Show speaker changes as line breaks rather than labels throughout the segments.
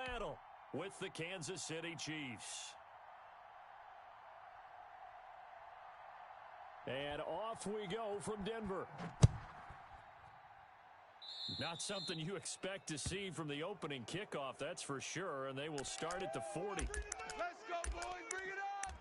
battle with the Kansas City Chiefs. And off we go from Denver. Not something you expect to see from the opening kickoff, that's for sure, and they will start at the 40.
Let's go, boys. Bring it up.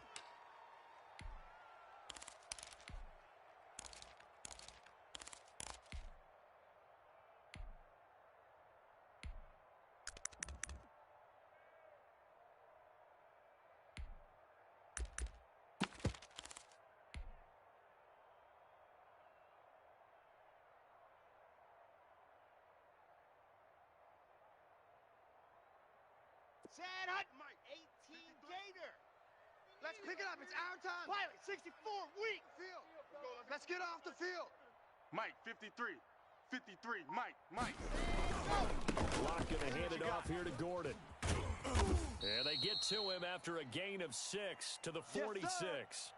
Sad Hut, Mike, 18 Gator.
Let's pick it up. It's our time.
Pilot, 64 weak.
Field. Let's get off the field.
Mike, 53. 53. Mike.
Lock going to hand it off here to Gordon. And they get to him after a gain of 6 to the 46.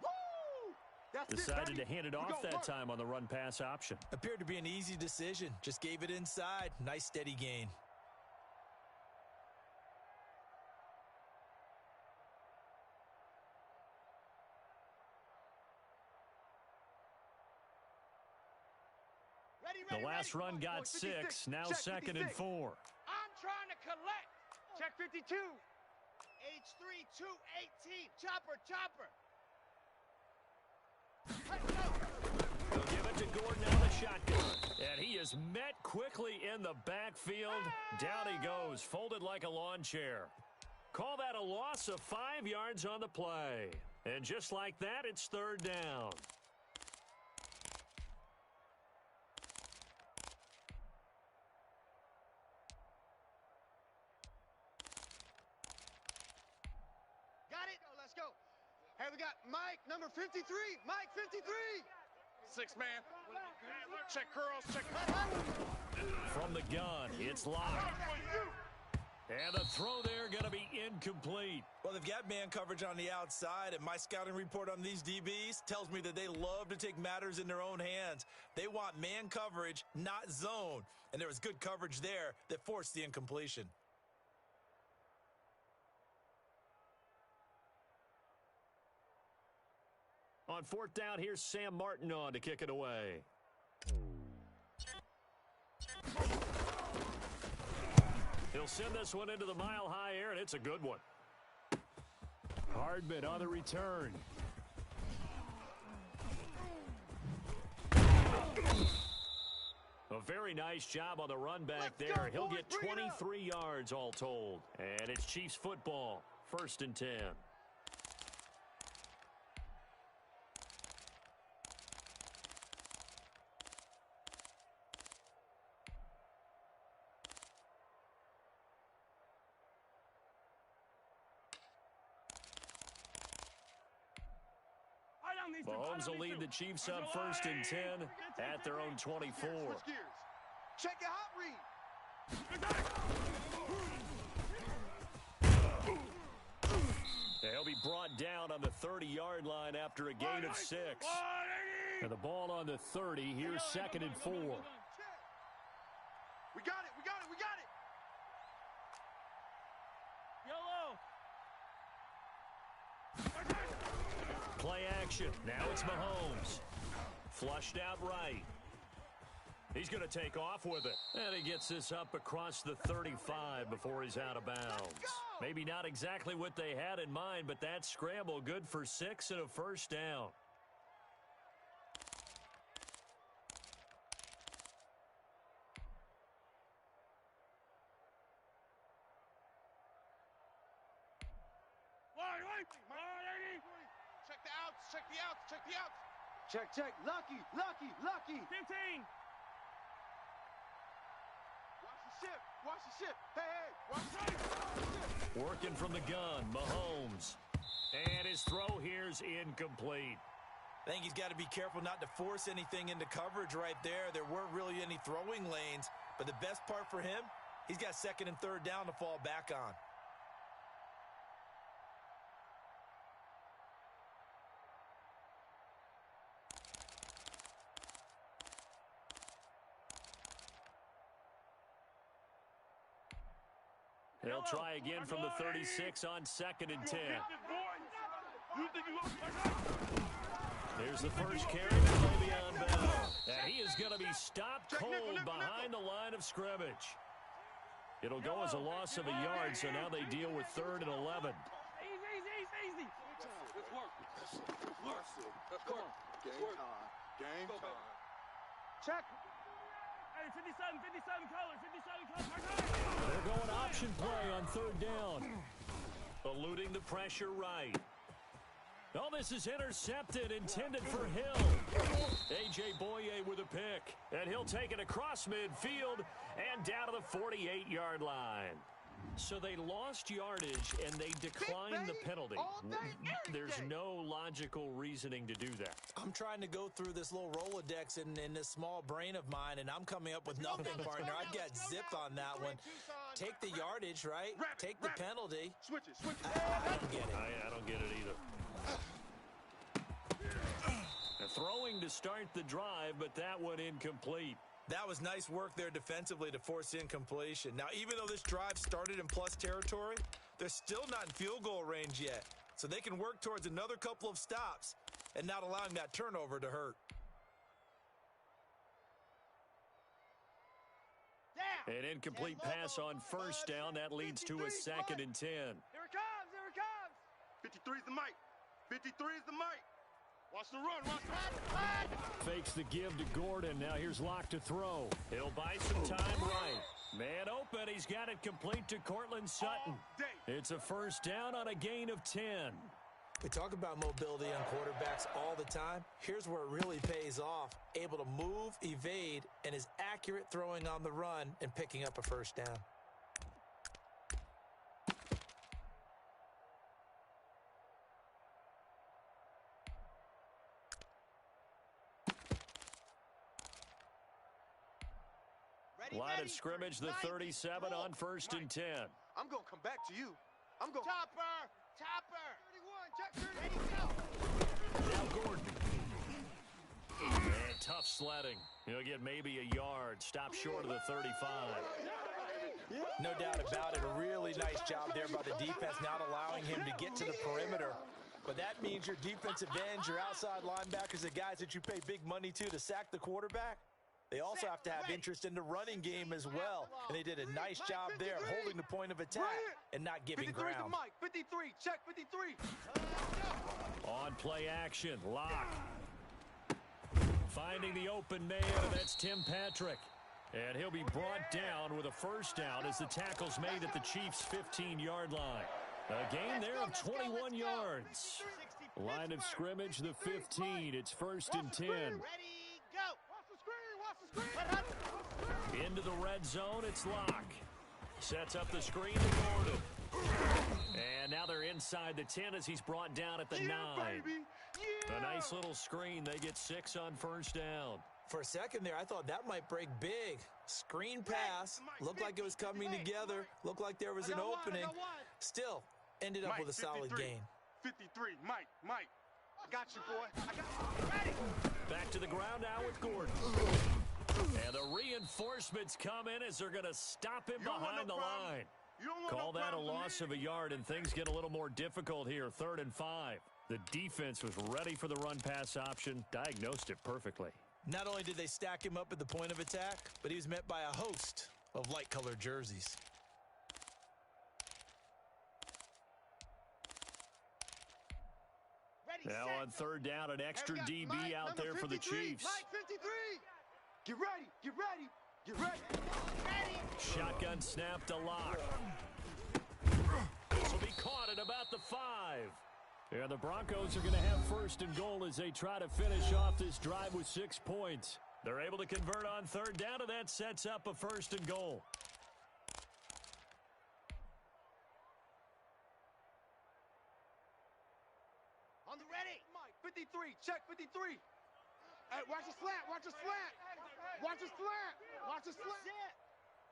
Decided to hand it off that time on the run-pass option.
Appeared to be an easy decision. Just gave it inside. Nice steady gain.
The last run got 6, now second and 4.
I'm trying to collect. Check 52. H2H Chopper.
They'll give it to Gordon out of the shotgun. And he is met quickly in the backfield. Down he goes, folded like a lawn chair. Call that a loss of 5 yards on the play. And just like that, it's third down.
Let's go. Hey, we got Mike, number 53. Mike, 53.
6-man. Check curls. Check.
From the gun, it's locked. And the throw there going to be incomplete.
Well, they've got man coverage on the outside, and my scouting report on these DBs tells me that they love to take matters in their own hands. They want man coverage, not zone. And there was good coverage there that forced the incompletion.
On fourth down, here's Sam Martin on to kick it away. He'll send this one into the mile-high air, and it's a good one. Hardman on the return. A very nice job on the run back there. He'll get 23 yards all told. And it's Chiefs football, 1st and 10. Mahomes will lead the Chiefs up 1st and 10 at their own 24.
Check your hot read.
They'll be brought down on the 30-yard line after a gain of 6. And the ball on the 30. Here's 2nd and 4.
We got it.
YOLO.
Play action. Now it's Mahomes. Flushed out right. He's going to take off with it. And he gets this up across the 35 before he's out of bounds. Maybe not exactly what they had in mind, but that scramble good for 6 and a first down.
Check the outs.
Check. Lucky.
15.
Watch the ship. Hey, watch the ship.
Working from the gun, Mahomes. And his throw here's incomplete.
I think he's got to be careful not to force anything into coverage right there. There weren't really any throwing lanes, but the best part for him, he's got 2nd and 3rd down to fall back on.
They'll try again from the 36 on 2nd and 10. Here's the first carry to Le'Veon Bell. And he is going to be stopped cold behind the line of scrimmage. It'll go as a loss of a yard, so now they deal with 3rd and 11.
Easy. Let's work.
Game time.
Check.
Hey, 57 colors.
They're going option play on 3rd down. Eluding the pressure right. Oh, this is intercepted, intended for Hill. A.J. Boye with a pick. And he'll take it across midfield and down to the 48-yard line. So they lost yardage, and they declined the penalty. There's no logical reasoning to do that.
I'm trying to go through this little Rolodex in this small brain of mine, and I'm coming up with nothing, partner. I've got zip on that one. Take the yardage, right? Take the penalty.
Switch it.
I don't get it.
I don't get it either. Throwing to start the drive, but that one incomplete.
That was nice work there defensively to force incompletion. Now, even though this drive started in plus territory, they're still not in field goal range yet. So they can work towards another couple of stops and not allowing that turnover to hurt.
An incomplete pass on 1st down. That leads to a 2nd and 10.
Here it comes.
53 is the mic. 53 is the mic. Watch the run.
Fakes the give to Gordon. Now here's Locke to throw. He'll buy some time right. Man open. He's got it complete to Cortland Sutton. It's a 1st down on a gain of 10.
We talk about mobility on quarterbacks all the time. Here's where it really pays off. Able to move, evade, and is accurate throwing on the run and picking up a 1st down.
Line of scrimmage, the 37 on 1st and 10.
I'm going to come back to you. I'm going.
Topper.
31, check 30.
Now Gordon. And tough sledding. He'll get maybe a yard. Stop short of the 35.
No doubt about it. A really nice job there by the defense, not allowing him to get to the perimeter. But that means your defensive ends, your outside linebackers, the guys that you pay big money to sack the quarterback, they also have to have interest in the running game as well. And they did a nice job there, holding the point of attack and not giving ground.
53, check 53.
On play action, Locke. Finding the open man, that's Tim Patrick. And he'll be brought down with a 1st down as the tackle's made at the Chiefs' 15-yard line. A gain there of 21 yards. Line of scrimmage, the 15. It's 1st and 10.
Ready, go.
Into the red zone, it's Locke. Sets up the screen to Gordon. And now they're inside the 10 as he's brought down at the 9. A nice little screen. They get 6 on 1st down.
For a second there, I thought that might break big. Screen pass. Looked like it was coming together. Looked like there was an opening. Still, ended up with a solid gain.
53, Mike.
I got you, boy. I got you. Ready.
Back to the ground now with Gordon. And the reinforcements come in as they're going to stop him behind the line. Call that a loss of a yard, and things get a little more difficult here. 3rd and 5. The defense was ready for the run-pass option, diagnosed it perfectly.
Not only did they stack him up at the point of attack, but he was met by a host of light-colored jerseys.
Now on 3rd down, an extra DB out there for the Chiefs.
Mike 53. Get ready.
Shotgun snap to Locke. This will be caught at about the 5. And the Broncos are going to have 1st and goal as they try to finish off this drive with 6 points. They're able to convert on 3rd down, and that sets up a 1st and goal.
On the ready.
Mike 53, check 53. Hey, watch the slant. Watch the slant.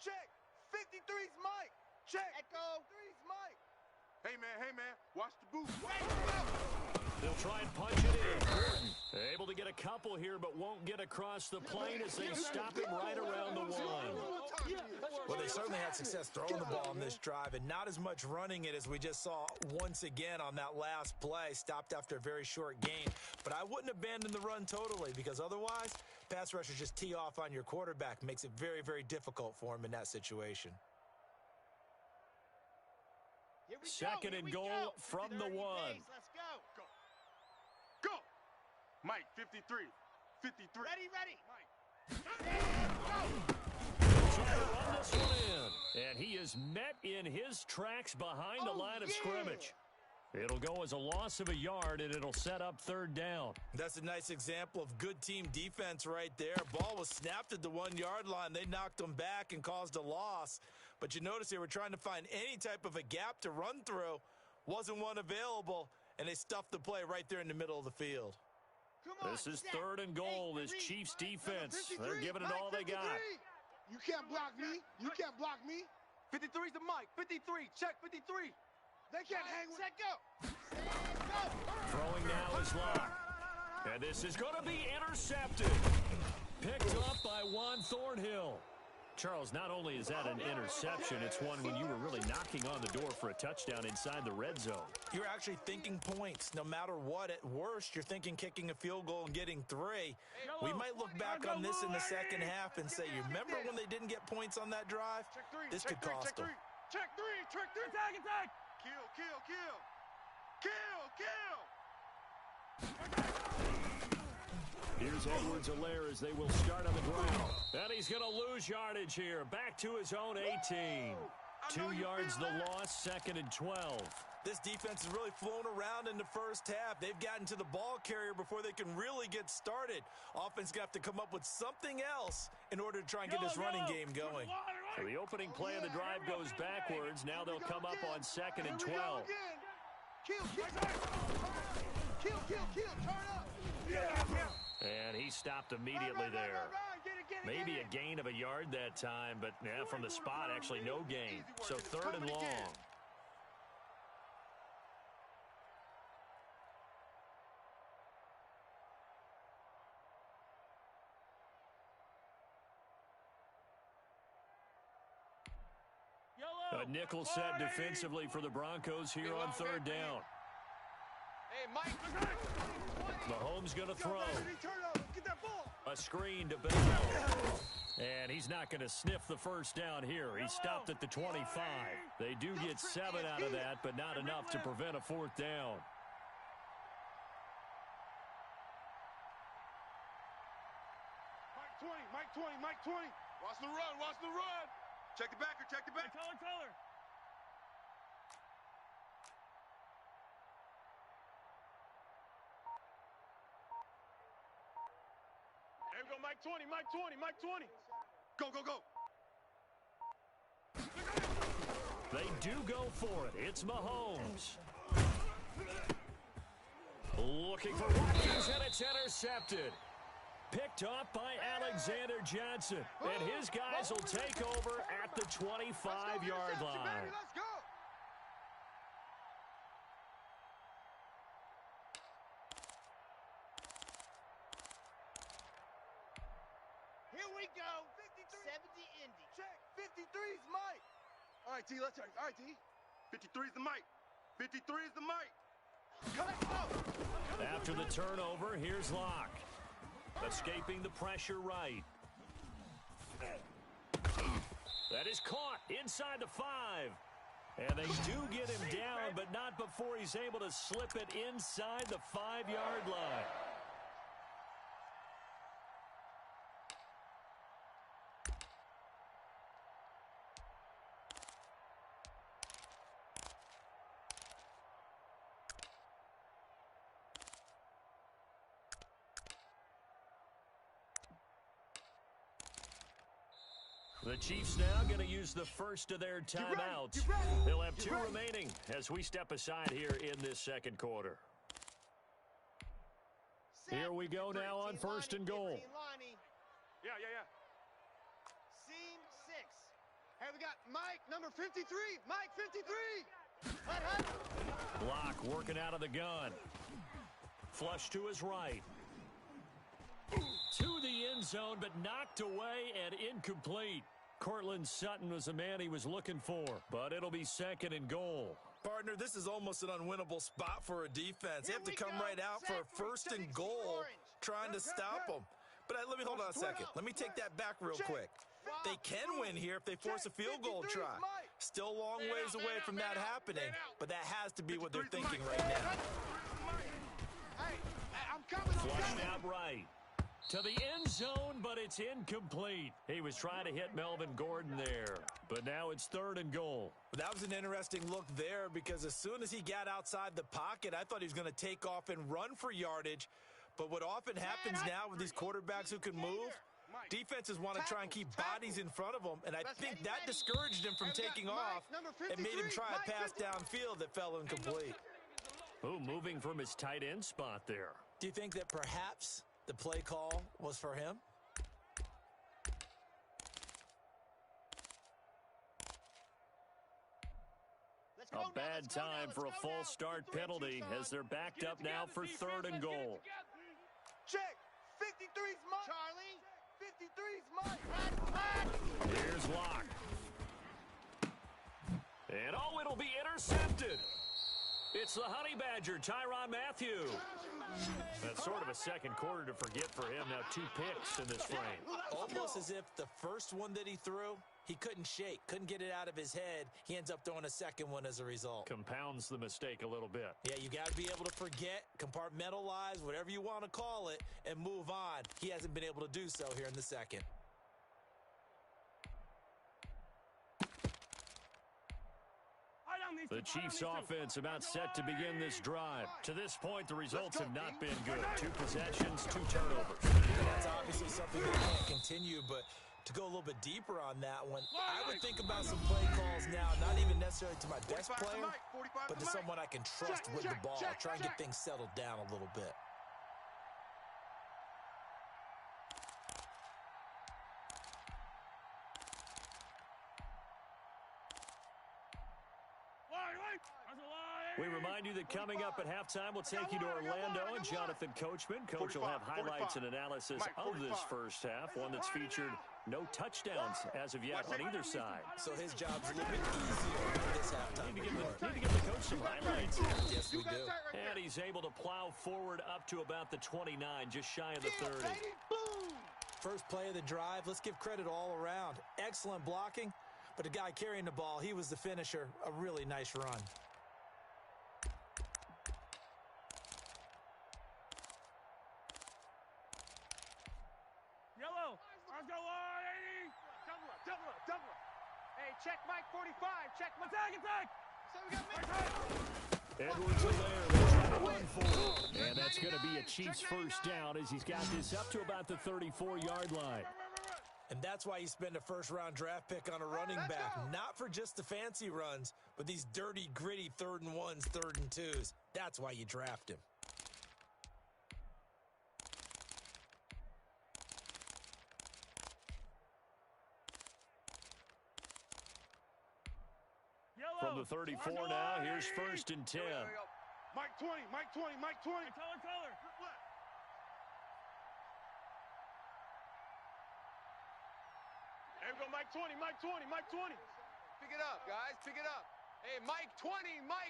Check. 53's Mike. Check.
Echo.
3's Mike.
Hey, man, watch the boot.
They'll try and punch it in. Gordon able to get a couple here, but won't get across the plane as they stop him right around the one.
Well, they certainly had success throwing the ball on this drive and not as much running it as we just saw once again on that last play. Stopped after a very short gain. But I wouldn't abandon the run totally because otherwise, pass rushers just tee off on your quarterback. Makes it very, very difficult for him in that situation.
Second and goal from the one.
Let's go.
Go. Mike, 53. 53.
Ready.
Trying to run this one in. And he is met in his tracks behind the line of scrimmage. It'll go as a loss of a yard, and it'll set up third down.
That's a nice example of good team defense right there. Ball was snapped at the 1 yard line. They knocked them back and caused a loss. But you notice they were trying to find any type of a gap to run through. Wasn't one available, and they stuffed the play right there in the middle of the field.
This is third and goal. This Chiefs defense, they're giving it all they got.
You can't block me. You can't block me.
53's the Mike. 53. Check 53.
They can't hang with...
Set go.
Throwing now is Locke. And this is going to be intercepted. Picked up by Juan Thornhill. Charles, not only is that an interception, it's one when you were really knocking on the door for a touchdown inside the red zone.
You're actually thinking points. No matter what, at worst, you're thinking kicking a field goal and getting 3. We might look back on this in the second half and say, you remember when they didn't get points on that drive? This could cost them.
Check 3. Attack. Kill.
Here's Edwards-Helaire as they will start on the ground. And he's going to lose yardage here. Back to his own 18. 2 yards the loss, second and 12.
This defense has really flown around in the first half. They've gotten to the ball carrier before they can really get started. Offense going to have to come up with something else in order to try and get this running game going.
So the opening play of the drive goes backwards. Now they'll come up on second and 12.
Kill. Turn up.
And he stopped immediately there. Maybe a gain of a yard that time, but yeah, from the spot, actually no gain. So third and long. A nickel set defensively for the Broncos here on third down.
Hey, Mike.
Mahomes going to throw.
Get that ball.
A screen to Bell. And he's not going to sniff the first down here. He stopped at the 25. They do get 7 out of that, but not enough to prevent a fourth down.
Mike 20. Watch the run. Check the backer.
Teller.
There we go, Mike 20. Go.
They do go for it. It's Mahomes. Looking for Watkins, and it's intercepted. Picked off by Alexander Johnson. And his guys will take over at the 25-yard line.
Let's go.
Here we go. 70 Indy.
Check. 53's Mike. All right, T. Let's turn. All right, T.
53's the Mike. 53's the Mike.
After the turnover, here's Locke. Escaping the pressure right. That is caught inside the 5. And they do get him down, but not before he's able to slip it inside the 5-yard line. The Chiefs now going to use the first of their timeouts. They'll have 2 remaining as we step aside here in this second quarter. Here we go now on first and goal.
Yeah.
Seam 6.
Hey, we got Mike, number 53. Mike, 53.
Hut.
Block working out of the gun. Flush to his right. To the end zone, but knocked away and incomplete. Cortland Sutton was the man he was looking for, but it'll be 2nd and goal.
Partner, this is almost an unwinnable spot for a defense. They have to come right out for a 1st and goal, trying to stop them. But let me hold on a second. Let me take that back real quick. They can win here if they force a field goal try. Still a long ways away from that happening, but that has to be what they're thinking right now.
Hey, I'm coming.
Flushed out right. To the end zone, but it's incomplete. He was trying to hit Melvin Gordon there, but now it's 3rd and goal.
That was an interesting look there because as soon as he got outside the pocket, I thought he was going to take off and run for yardage. But what often happens now with these quarterbacks who can move, defenses want to try and keep bodies in front of them, and I think that discouraged him from taking off and made him try a pass downfield that fell incomplete.
Ooh, moving from his tight end spot there.
Do you think that perhaps the play call was for him?
A bad time for a false start penalty as they're backed up now for 3rd and goal.
Check. 53's mine. Charlie. 53's mine.
Here's Locke. And oh, it'll be intercepted. It's the Honey Badger, Tyrann Mathieu. That's sort of a second quarter to forget for him. Now 2 picks in this frame.
Almost as if the first one that he threw, he couldn't shake, couldn't get it out of his head. He ends up throwing a second one as a result.
Compounds the mistake a little bit.
Yeah, you got to be able to forget, compartmentalize, whatever you want to call it, and move on. He hasn't been able to do so here in the second.
The Chiefs offense about set to begin this drive. To this point, the results have not been good. 2 possessions, 2 turnovers.
That's obviously something that can't continue, but to go a little bit deeper on that one, I would think about some play calls now, not even necessarily to my best player, but to someone I can trust with the ball. Try and get things settled down a little bit.
We remind you that coming up at halftime, we'll take you to Orlando and Jonathan Coachman. Coach will have highlights and analysis of this first half, one that's featured no touchdowns as of yet on either side.
So his job's a little bit easier this halftime.
Need to give the coach some highlights.
Yes, we do.
And he's able to plow forward up to about the 29, just shy of the 30.
First play of the drive, let's give credit all around. Excellent blocking, but the guy carrying the ball, he was the finisher. A really nice run.
Yellow. Let's go, 180. Double up. Hey, check Mike 45. Check my attack. So we got
Edwards-Helaire, they're trying to run forward. And that's going to be a Chiefs first down as he's got this up to about the 34-yard line.
And that's why you spend a first-round draft pick on a running back. Not for just the fancy runs, but these dirty, gritty 3rd and 1s, 3rd and 2s. That's why you draft him.
From the 34 now, here's 1st and 10.
Mike 20.
Color.
There we go, Mike 20.
Pick it up, guys. Pick it up. Hey, Mike 20.
15.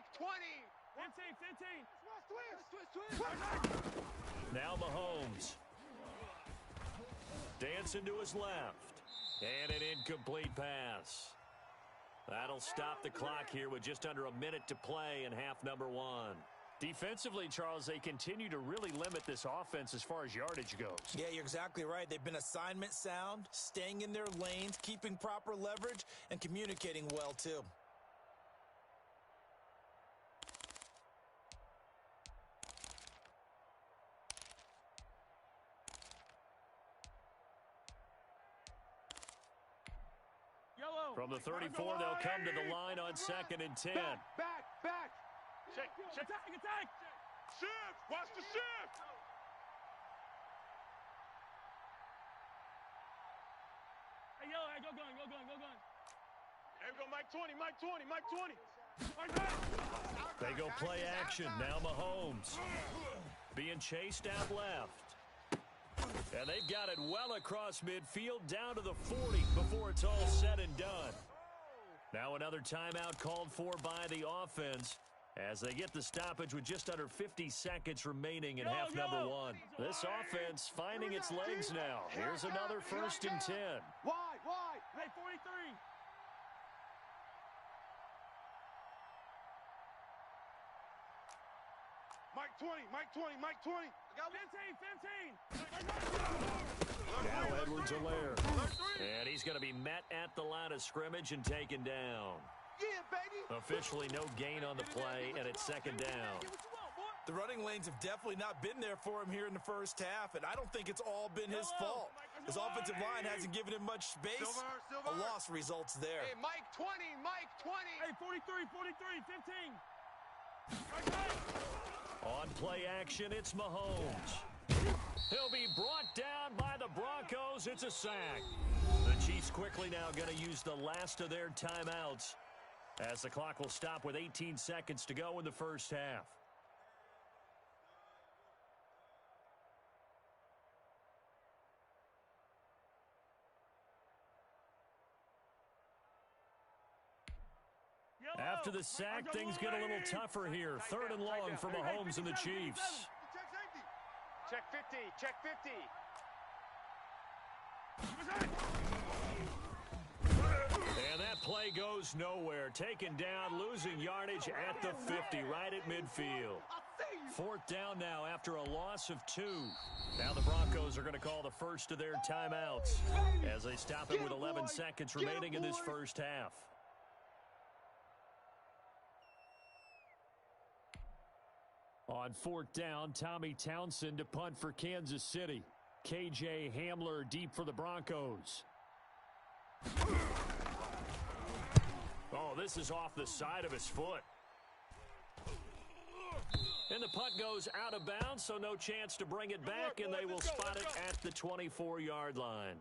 Now Mahomes. Dancing to his left. And an incomplete pass. That'll stop the clock here with just under a minute to play in half number 1. Defensively, Charles, they continue to really limit this offense as far as yardage goes.
Yeah, you're exactly right. They've been assignment sound, staying in their lanes, keeping proper leverage, and communicating well, too.
From the 34, they'll come to the line on 2nd and 10.
Back.
Check.
Attack.
Shift. Watch the shift.
Hey, yo, go going.
There we go, Mike 20.
They go play action. Now Mahomes. being chased out left. And they've got it well across midfield down to the 40 before it's all said and done. Now another timeout called for by the offense as they get the stoppage with just under 50 seconds remaining in half number one. This offense finding its legs now. Here's another 1st and 10.
Wide. Hey, 43.
Mike 20, Mike 20, Mike 20.
I got 15.
Now Edwards-Helaire. And he's going to be met at the line of scrimmage and taken down.
Yeah, baby.
Officially no gain on the play, and it's 2nd down.
The running lanes have definitely not been there for him here in the first half, and I don't think it's all been his fault. His offensive line hasn't given him much space. A loss results there.
Hey, Mike 20, Mike 20.
Hey, 43, 15.
On play action, it's Mahomes. He'll be brought down by the Broncos. It's a sack. The Chiefs quickly now going to use the last of their timeouts as the clock will stop with 18 seconds to go in the first half. After the sack, things get a little tougher here. 3rd and long for Mahomes and the Chiefs.
Check 50. Check 50.
And that play goes nowhere. Taken down, losing yardage at the 50, right at midfield. 4th down now after a loss of 2. Now the Broncos are going to call the first of their timeouts as they stop it with 11 seconds remaining in this first half. On 4th down, Tommy Townsend to punt for Kansas City. KJ Hamler deep for the Broncos. Oh, this is off the side of his foot. And the punt goes out of bounds, so no chance to bring it back, and they will spot it at the 24-yard line.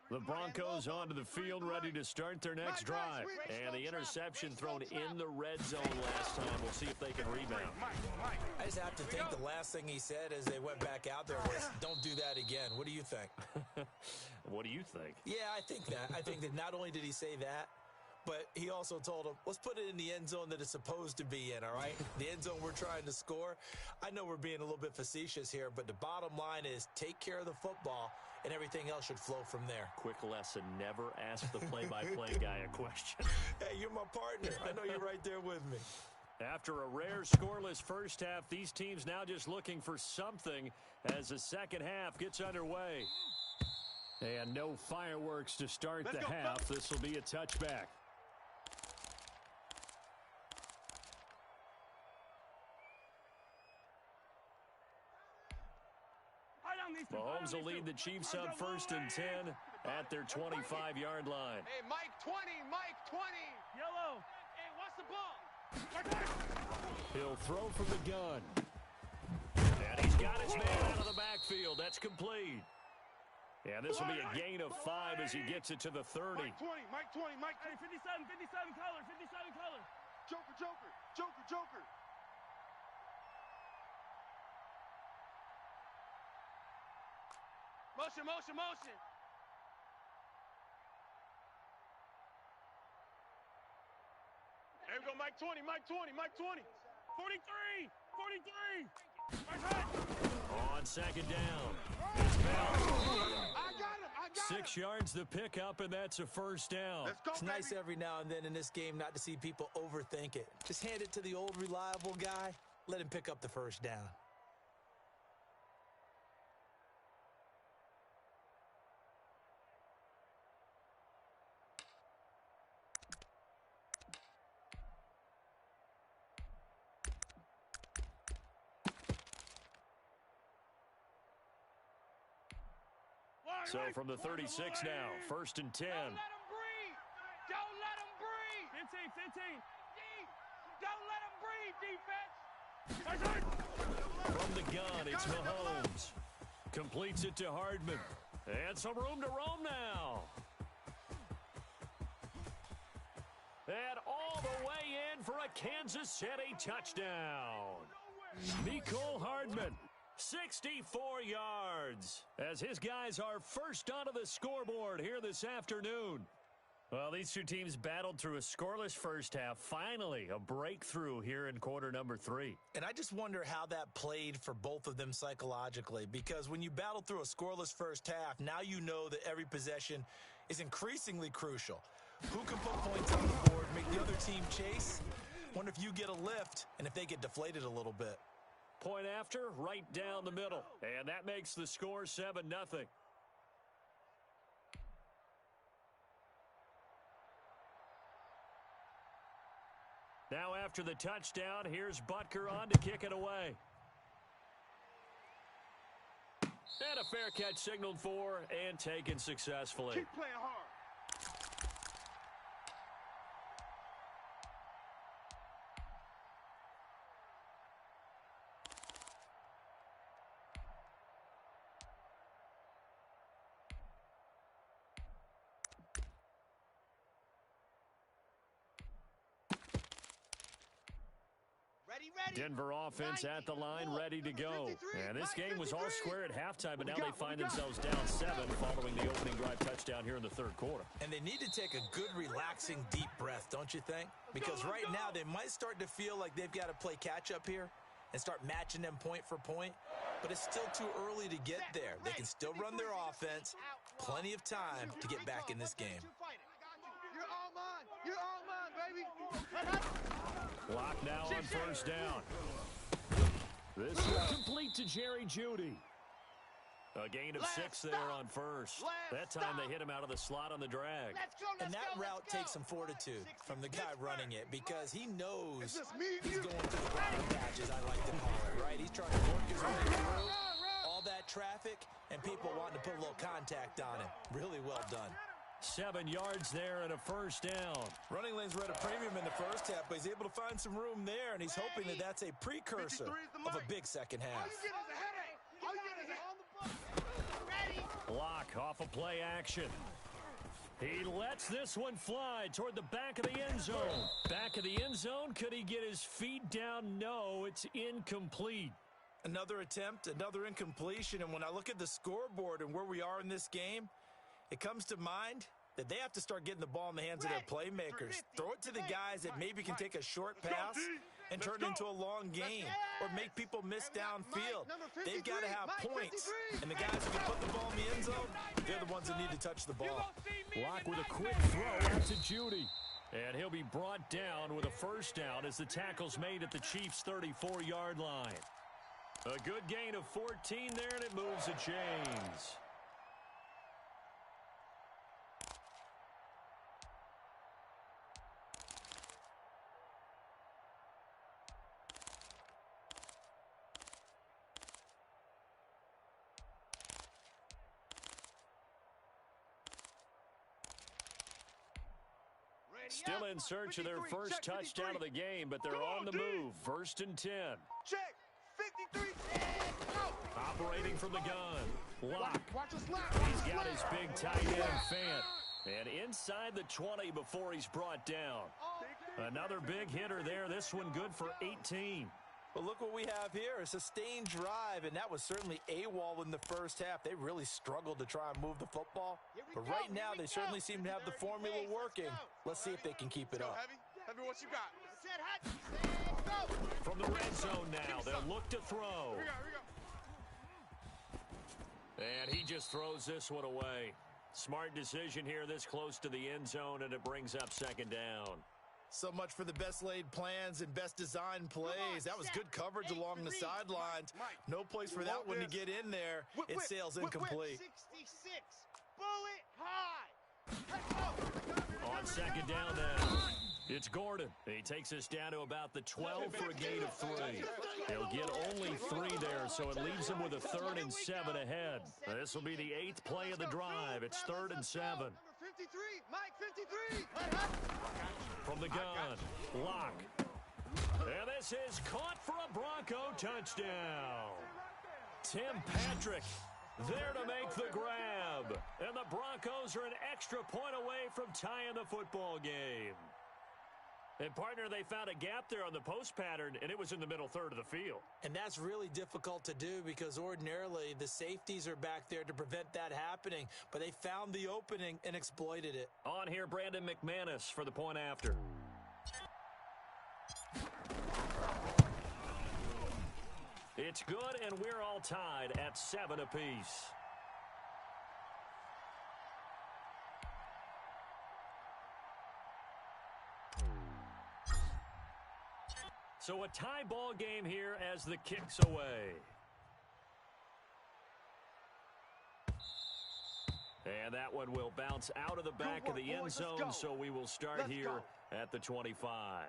The Broncos onto the field, ready to start their next drive. And the interception thrown in the red zone last time. We'll see if they can rebound.
I just have to think the last thing he said as they went back out there was, don't do that again. What do you think?
What do you think?
Yeah, I think that. I think that not only did he say that, but he also told him, let's put it in the end zone that it's supposed to be in, all right? The end zone we're trying to score. I know we're being a little bit facetious here, but the bottom line is take care of the football, and everything else should flow from there.
Quick lesson, never ask the play-by-play guy a question.
Hey, you're my partner. I know you're right there with me.
After a rare scoreless first half, these teams now just looking for something as the second half gets underway. And no fireworks to start the half. This will be a touchback. Mahomes will lead the Chiefs up 1st and 10 at their 25-yard line.
Hey, Mike 20, Mike 20.
Yellow. Hey, watch the ball.
He'll throw from the gun. And he's got his man out of the backfield. That's complete. Yeah, this will be a gain of 5 as he gets it to the 30.
Mike 20, Mike 20, Mike 20.
Hey, 57 color, 57 color.
Joker.
Motion.
There we go, Mike 20.
43.
On 2nd down. It's Bell.
I got him.
6 yards the pickup, and that's a 1st down.
Let's go,
It's nice every now and then in this game not to see people overthink it. Just hand it to the old reliable guy. Let him pick up the 1st down.
So from the 36 now, 1st and 10.
Don't let him breathe. 15. Don't let him breathe, defense.
From the gun, it's Mahomes. Completes it to Hardman. And some room to roam now. And all the way in for a Kansas City touchdown. Mecole Hardman, 64 yards, as his guys are first onto the scoreboard here this afternoon. Well, these two teams battled through a scoreless first half. Finally, a breakthrough here in quarter number 3.
And I just wonder how that played for both of them psychologically, because when you battle through a scoreless first half, now you know that every possession is increasingly crucial. Who can put points on the board, make the other team chase? Wonder if you get a lift and if they get deflated a little bit.
Point after, right down the middle. And that makes the score 7-0. Now after the touchdown, here's Butker on to kick it away. And a fair catch signaled for and taken successfully.
Keep playing hard.
Denver offense at the line, ready to go. And this game was all square at halftime, but now they find themselves down 7 following the opening drive touchdown here in the third quarter.
And they need to take a good, relaxing, deep breath, don't you think? Because right now they might start to feel like they've got to play catch-up here and start matching them point for point. But it's still too early to get there. They can still run their offense. Plenty of time to get back in this game.
You're all mine. You're all mine, baby.
Lock now on first down. This will complete to Jerry Jeudy. A gain of 6 there on first. That time they hit him out of the slot on the drag.
And that route takes some fortitude from the guy running it, because he knows he's going to the ground patch, as I like to call it, right? He's trying to work his way through all that traffic and people wanting to put a little contact on him. Really well done.
7 yards there and a first down.
Running lanes were at a premium in the first half, but he's able to find some room there, and he's hoping that that's a precursor of a big second half.
Block off a play action. He lets this one fly toward the back of the end zone. Back of the end zone. Could he get his feet down? No, it's incomplete.
Another attempt, another incompletion, and when I look at the scoreboard and where we are in this game, it comes to mind that they have to start getting the ball in the hands of their playmakers. Throw it to the guys that maybe can take a short pass and turn it into a long game or make people miss downfield. They've got to have points, and the guys who can put the ball in the end zone, they're the ones that need to touch the ball.
Lock with a quick throw out to Jeudy. And he'll be brought down with a first down as the tackle's made at the Chiefs' 34-yard line. A good gain of 14 there, and it moves the chains. Still in search of their first touchdown of the game, but they're on the move. 1st and 10.
Check. 53.
Operating from the gun. Lock. He's got his big tight end, Fant. And inside the 20 before he's brought down. Another big hitter there. This one good for 18.
But look what we have here, a sustained drive, and that was certainly AWOL in the first half. They really struggled to try and move the football. But right now, they certainly seem to have the formula working. Let's see if they can keep it up.
Heavy, what you got?
From the red zone now, they'll look to throw.
Here we go.
And he just throws this one away. Smart decision here this close to the end zone, and it brings up 2nd down.
So much for the best laid plans and best design plays. That was good coverage along the sidelines. No place for that one to get in there. It sails incomplete.
66. Bullet high.
On 2nd down now, it's Gordon. He takes us down to about the 12 for a gain of 3. He'll get only 3 there, so it leaves him with a 3rd and 7 ahead. This will be the 8th play of the drive. It's 3rd and 7.
Number 53, Mike 53.
From the gun, Lock. And this is caught for a Bronco touchdown. Tim Patrick there to make the grab. And the Broncos are an extra point away from tying the football game. And, partner, they found a gap there on the post pattern, and it was in the middle third of the field.
And that's really difficult to do because ordinarily the safeties are back there to prevent that happening. But they found the opening and exploited it.
On here, Brandon McManus for the point after. It's good, and we're all tied at 7 apiece. So a tie ball game here as the kick's away. And that one will bounce out of the back of the end zone, so we will start here at the 25.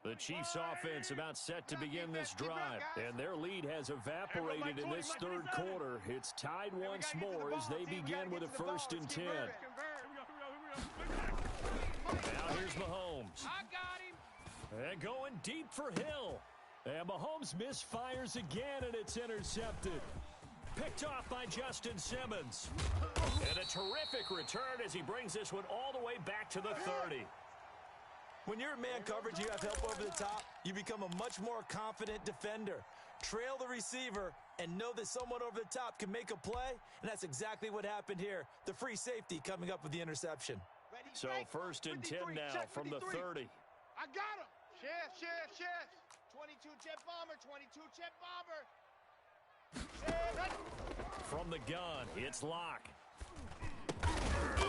The Chiefs offense about set to begin this drive, and their lead has evaporated in this third quarter. It's tied once more as they begin with a 1st and 10. Now here's Mahomes.
I got him.
And going deep for Hill. And Mahomes misfires again, and it's intercepted. Picked off by Justin Simmons. And a terrific return as he brings this one all the way back to the 30.
When you're in man coverage, you have help over the top, you become a much more confident defender. Trail the receiver and know that someone over the top can make a play, and that's exactly what happened here. The free safety coming up with the interception.
So 1st and 10 now from the 30.
I got him. Shift. 22 jet bomber, 22 jet bomber.
From the gun, it's Locke.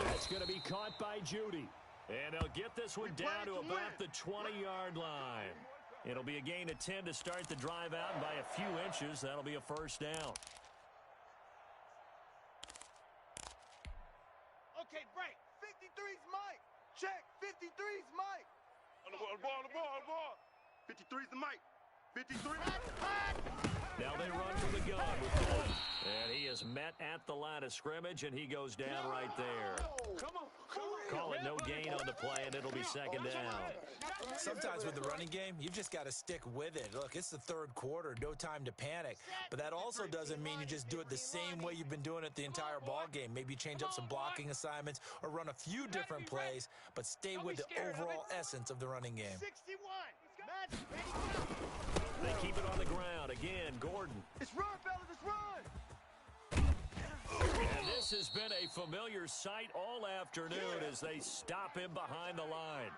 That's going to be caught by Judy. And they'll get this one down to about the 20-yard line. It'll be a gain of 10 to start the drive out, and by a few inches, that'll be a 1st down.
Okay, break.
53's Mike. Check. 53's Mike. On the ball. 53's the Mike. 53.
Now they run from the gun with Gordon. And he is met at the line of scrimmage, and he goes down right there.
Come on.
Call it no gain on the play, and it'll be 2nd down.
Sometimes with the running game, you've just got to stick with it. Look, it's the third quarter, no time to panic. But that also doesn't mean you just do it the same way you've been doing it the entire ball game. Maybe change up some blocking assignments or run a few different plays, but stay with the overall essence of the running game.
61.
They keep it on the ground. Again, Gordon.
It's run, fellas. It's run.
And this has been a familiar sight all afternoon as they stop him behind the line.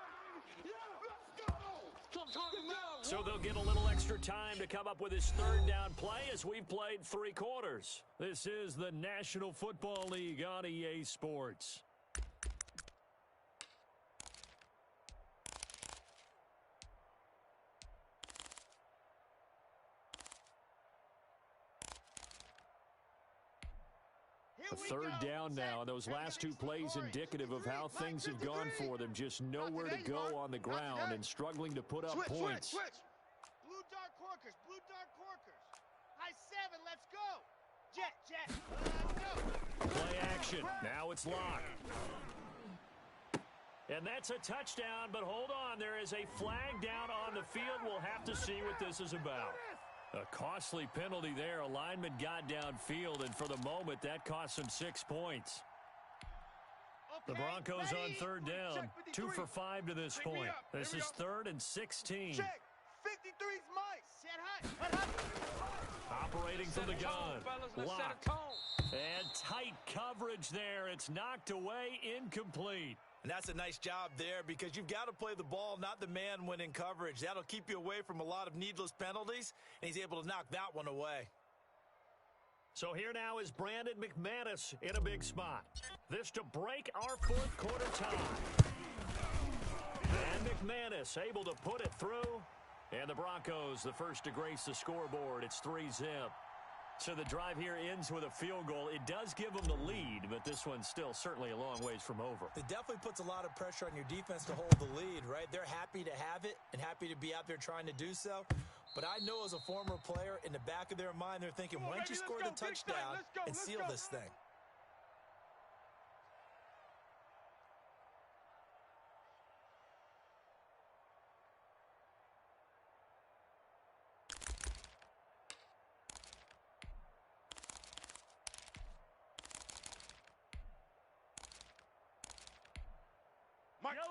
So they'll get a little extra time to come up with his 3rd down play as we've played 3 quarters. This is the National Football League on EA Sports. A 3rd down now, and those last 2 plays indicative of how things have gone for them. Just nowhere to go on the ground and struggling to put up points.
Blue dark corkers. High 7, let's go. Jet. Let's go.
Play action. Now it's Locke. And that's a touchdown, but hold on. There is a flag down on the field. We'll have to see what this is about. A costly penalty there. A lineman got downfield, and for the moment, that cost him 6 points. The Broncos on 3rd down. 2 for 5 to this point. This is 3rd and 16.
Check. 53's Mike.
Set high.
Operating from the gun. Locked. And tight coverage there. It's knocked away, incomplete.
And that's a nice job there because you've got to play the ball, not the man when in coverage. That'll keep you away from a lot of needless penalties, and he's able to knock that one away.
So here now is Brandon McManus in a big spot. This to break our 4th quarter tie. And McManus able to put it through. And the Broncos, the first to grace the scoreboard. It's 3-zip. So the drive here ends with a field goal. It does give them the lead, but this one's still certainly a long ways from over.
It definitely puts a lot of pressure on your defense to hold the lead, right? They're happy to have it and happy to be out there trying to do so. But I know as a former player, in the back of their mind, they're thinking, why don't you score the touchdown and seal this thing?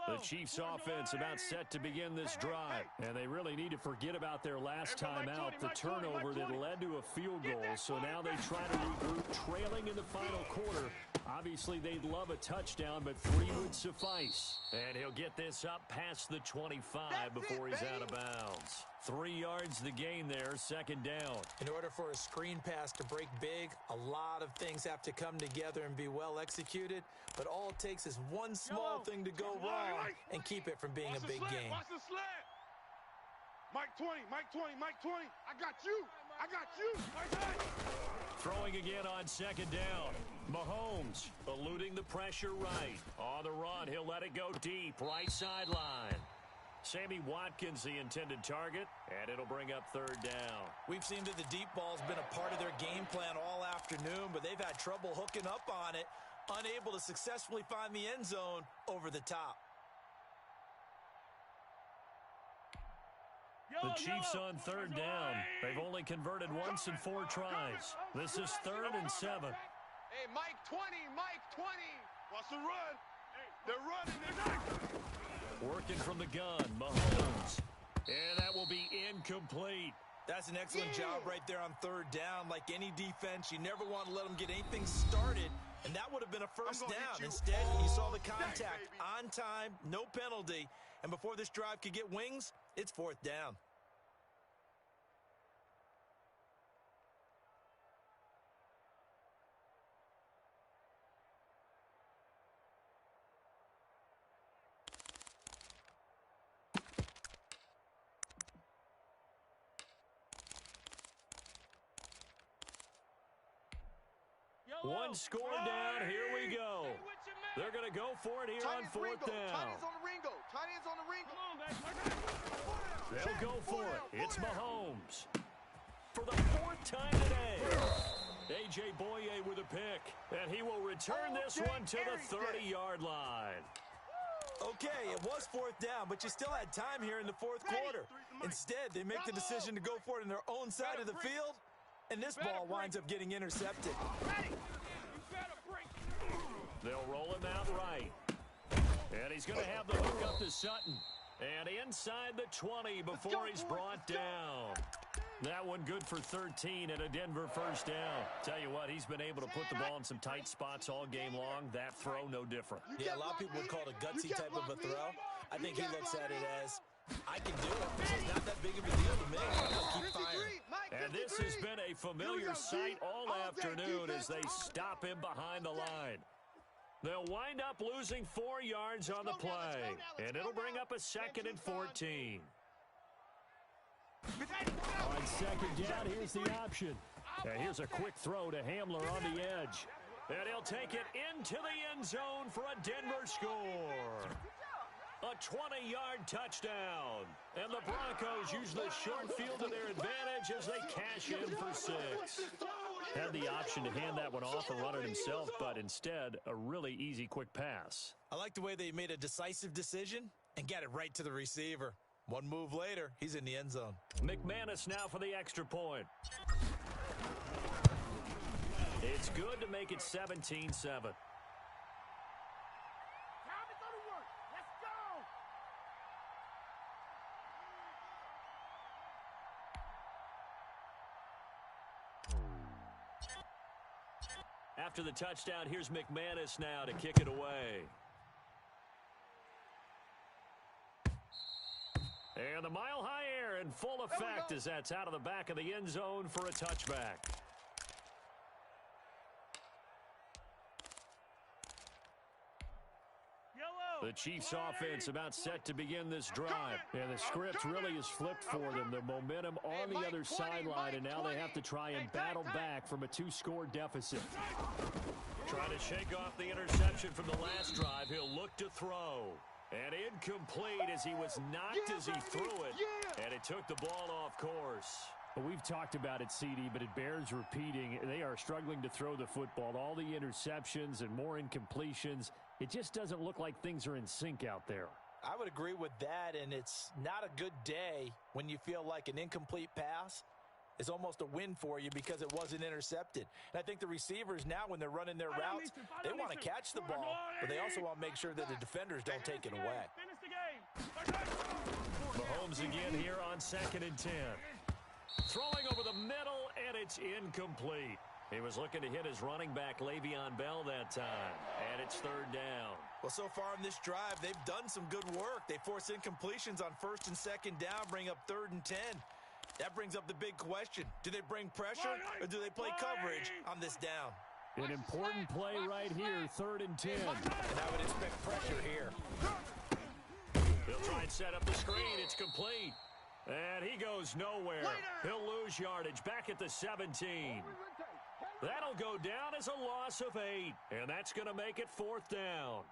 The Chiefs offense about set to begin this drive, and they really need to forget about their last time out, the turnover that led to a field goal. So now they try to regroup, trailing in the final quarter. Obviously, they'd love a touchdown, but 3 would suffice. And he'll get this up past the 25 before he's out of bounds. 3 yards the gain there, second down.
In order for a screen pass to break big, a lot of things have to come together and be well executed. But all it takes is one small thing to go wrong and keep it from being a big game.
Watch the slant. Mike 20, Mike 20, Mike 20. I got you. I got you.
Throwing again on second down. Mahomes eluding the pressure right. On the run, he'll let it go deep, right sideline. Sammy Watkins, the intended target, and it'll bring up third down.
We've seen that the deep ball's been a part of their game plan all afternoon, but they've had trouble hooking up on it, unable to successfully find the end zone over the top.
The Chiefs on third down. They've only converted once in 4 tries. This is 3rd and 7.
Hey, Mike 20, Mike 20.
Watch the run. They're running.
Working from the gun, Mahomes. And that will be incomplete.
That's an excellent job right there on third down. Like any defense, you never want to let them get anything started, and that would have been a first down. Instead, you saw the contact on time, no penalty, and before this drive could get wings, it's 4th down.
One score down. Here we go. They're going to go for it here on 4th down.
Tight ends on the Ringo. Tight ends on the Ringo.
They'll go for it. It's Mahomes. For the 4th time today. A.J. Boye with a pick. And he will return this one to the 30-yard line.
Okay, it was 4th down, but you still had time here in the 4th quarter. Instead, they make the decision to go for it in their own side of the field, and this ball winds up getting intercepted.
They'll roll him out right. And he's going to have the hook up to Sutton. And inside the 20 before he's brought down. That one good for 13 and a Denver first down. Tell you what, he's been able to put the ball in some tight spots all game long. That throw, no different.
Yeah, a lot of people would call it a gutsy type of a throw. I think he looks at it as, I can do it. It's not that big of a deal to me. I'll keep firing.
And this has been a familiar sight all afternoon as they stop him behind the line. They'll wind up losing 4 yards on the play, and it'll bring up a 2nd and 14. On second down, here's the option. And here's a quick throw to Hamler on the edge. And he'll take it into the end zone for a Denver score. A 20-yard touchdown. And the Broncos use the short field to their advantage as they cash in for 6. Had the option to hand that one off and run it himself, but instead, a really easy quick pass.
I like the way they made a decisive decision and got it right to the receiver. One move later, he's in the end zone.
McManus now for the extra point. It's good to make it 17-7. After the touchdown, here's McManus now to kick it away. And the mile-high air in full effect as that's out of the back of the end zone for a touchback. The Chiefs offense about set to begin this drive. And the script really is flipped for them. The momentum on the other sideline, and now they have to try and battle back from a 2-score deficit. Trying to shake off the interception from the last drive. He'll look to throw. And incomplete as he was knocked as he threw it. And it took the ball off course.
Well, we've talked about it, CD, but it bears repeating. They are struggling to throw the football. All the interceptions and more incompletions. It just doesn't look like things are in sync out there.
I would agree with that, and it's not a good day when you feel like an incomplete pass is almost a win for you because it wasn't intercepted. And I think the receivers now, when they're running their routes, they want to catch the ball, but they also want to make sure that the defenders don't take it away.
Mahomes again here on 2nd and 10. Throwing over the middle, and it's incomplete. He was looking to hit his running back, Le'Veon Bell, that time. And it's 3rd down.
Well, so far in this drive, they've done some good work. They force incompletions on 1st and 2nd down, bring up 3rd and 10. That brings up the big question. Do they bring pressure, or do they play coverage on this down?
An important play right here, 3rd and 10.
And I would expect pressure here.
He'll try and set up the screen. It's complete. And he goes nowhere. He'll lose yardage back at the 17. That'll go down as a loss of 8. And that's going to make it 4th down.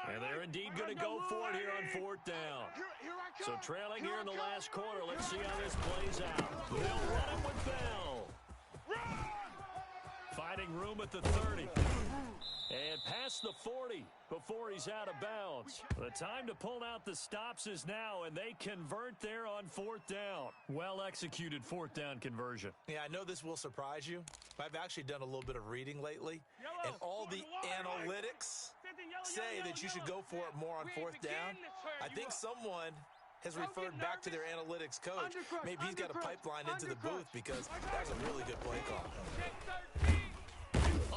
And they're indeed going to go for it here on 4th down. So trailing here in the last quarter. Let's see how this plays out. They'll run it with Bell. Finding room at the 30. And past the 40 before he's out of bounds. The time to pull out the stops is now, and they convert there on 4th down. Well-executed 4th down conversion.
Yeah, I know this will surprise you, but I've actually done a little bit of reading lately, and all the analytics say that you should go for it more on 4th down. I think someone has referred back to their analytics coach. Maybe he's got a pipeline into the booth because that was a really good play call.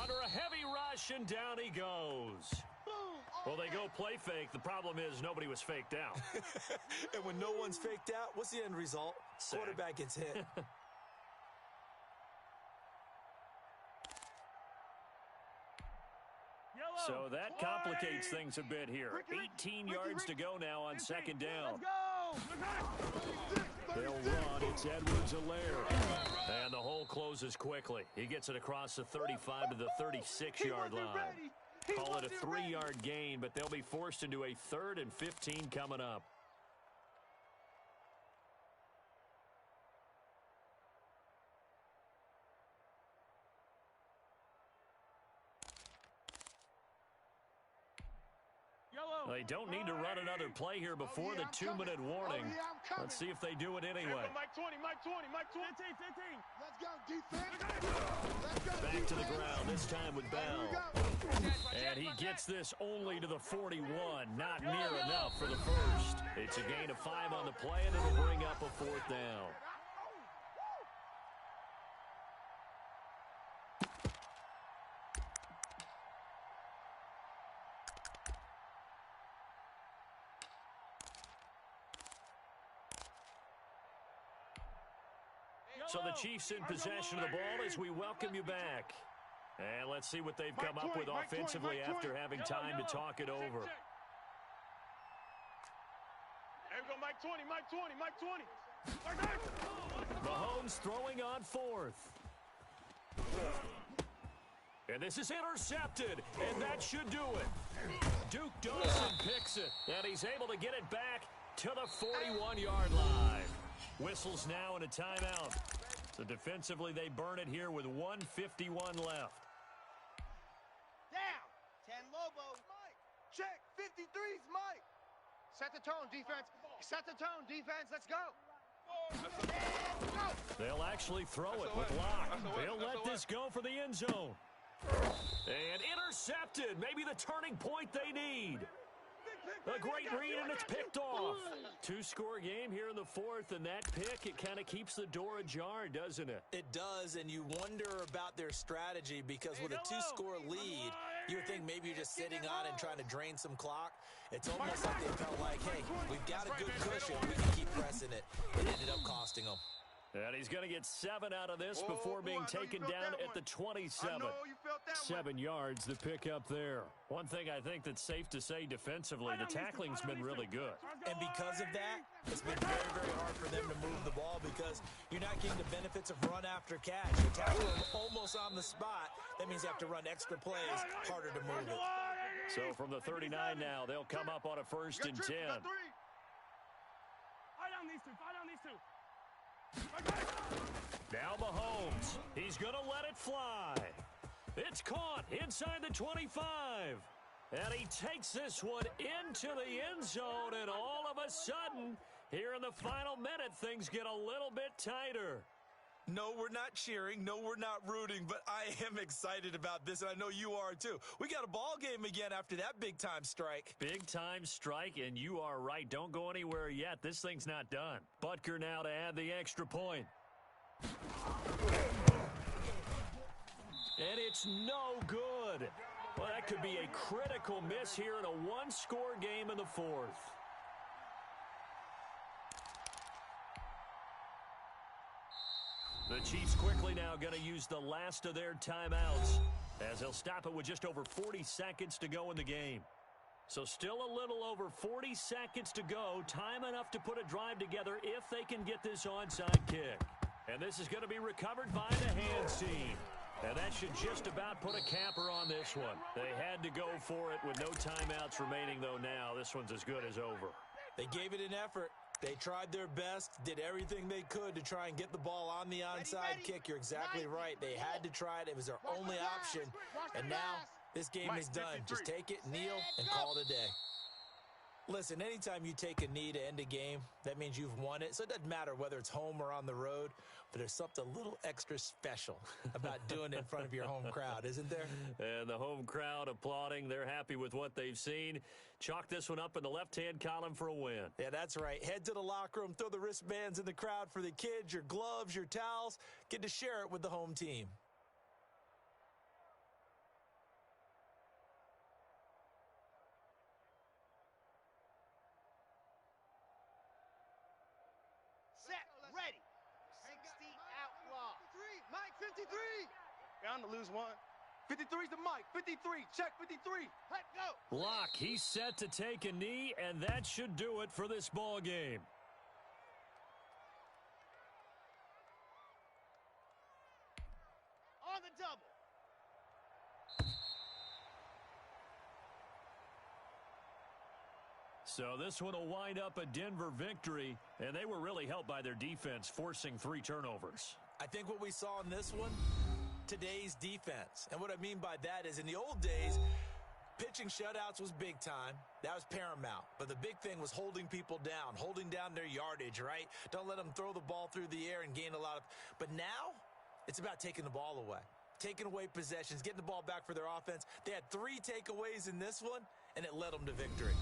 Under a heavy rush, and down he goes. Well, they go play fake. The problem is nobody was faked out.
And when no one's faked out, what's the end result? Quarterback gets hit.
So that complicates things a bit here. 18 yards to go now on 2nd down. They'll run. It's Edwards-Helaire. And the hole closes quickly. He gets it across the 35 to the 36-yard line. Call it a 3-yard gain, but they'll be forced into a 3rd and 15 coming up. They don't need to run another play here before the 2-minute warning. Let's see if they do it anyway.
Mike 20, Mike 20, Mike 20. 15. Let's go, defense.
Back to the ground, this time with Bell. And he gets this only to the 41. Not near enough for the first. It's a gain of 5 on the play, and it'll bring up a 4th down. So the Chiefs in possession of the ball as we welcome you back. And let's see what they've come up with offensively after having time to talk it over.
There we go, Mike 20, Mike 20, Mike 20.
Mahomes throwing on 4th. And this is intercepted, and that should do it. Duke Dawson picks it, and he's able to get it back to the 41-yard line. Whistles now and a timeout. So defensively, they burn it here with 1:51 left.
Down. 10 Lobo. Mike. Check. 53's Mike.
Set the tone, defense. Set the tone, defense. Let's go.
They'll actually throw it with Locke. They'll let this go for the end zone. And intercepted. Maybe the turning point they need. A great read, and it's picked off. 2-score game here in the 4th, and that pick, it kind of keeps the door ajar, doesn't it?
It does, and you wonder about their strategy because with a 2-score lead, You would think maybe you're just sitting on and trying to drain some clock. It's almost like they felt like, hey, we've got a good cushion. We can keep pressing it. It ended up costing them.
And he's going to get 7 out of this before being taken down at the 27. 7 yards, the pickup there. One thing I think that's safe to say defensively, the tackling's been really good.
And because of that, it's been very, very hard for them to move the ball because you're not getting the benefits of run after catch. You tackle them almost on the spot. That means you have to run extra plays, harder to move it.
So from the 39 now, they'll come up on a 1st and 10.
Fire down these two.
Now Mahomes. He's going to let it fly. It's caught inside the 25. And he takes this one into the end zone. And all of a sudden, here in the final minute, things get a little bit tighter.
No, we're not cheering. No, we're not rooting. But I am excited about this, and I know you are too. We got a ball game again after that big-time strike.
Big-time strike, and you are right. Don't go anywhere yet. This thing's not done. Butker now to add the extra point. And it's no good. Well, that could be a critical miss here in a one-score game in the 4th. The Chiefs quickly now going to use the last of their timeouts as they'll stop it with just over 40 seconds to go in the game. So still a little over 40 seconds to go. Time enough to put a drive together if they can get this onside kick. And this is going to be recovered by the hands team. And that should just about put a capper on this one. They had to go for it with no timeouts remaining, though now. This one's as good as over.
They gave it an effort. They tried their best, did everything they could to try and get the ball on the onside kick. You're exactly right. They had to try it. It was their only option. And now this game is done. Just take it, kneel, and call it a day. Listen, anytime you take a knee to end a game, that means you've won it. So it doesn't matter whether it's home or on the road, but there's something a little extra special about doing it in front of your home crowd, isn't there?
And the home crowd applauding. They're happy with what they've seen. Chalk this one up in the left-hand column for a win.
Yeah, that's right. Head to the locker room, throw the wristbands in the crowd for the kids, your gloves, your towels. Get to share it with the home team.
Ready. 60 outlaw.
Mike, 53. Bound to lose one. 53's the Mike. 53. Check 53.
Let go.
Lock, he's set to take a knee, and that should do it for this ball game.
On the double.
So this one will wind up a Denver victory, and they were really helped by their defense, forcing 3 turnovers.
I think what we saw in this one, today's defense. And what I mean by that is in the old days, pitching shutouts was big time. That was paramount. But the big thing was holding people down, holding down their yardage, right? Don't let them throw the ball through the air and gain a lot of... But now, it's about taking the ball away. Taking away possessions, getting the ball back for their offense. They had 3 takeaways in this one, and it led them to victory.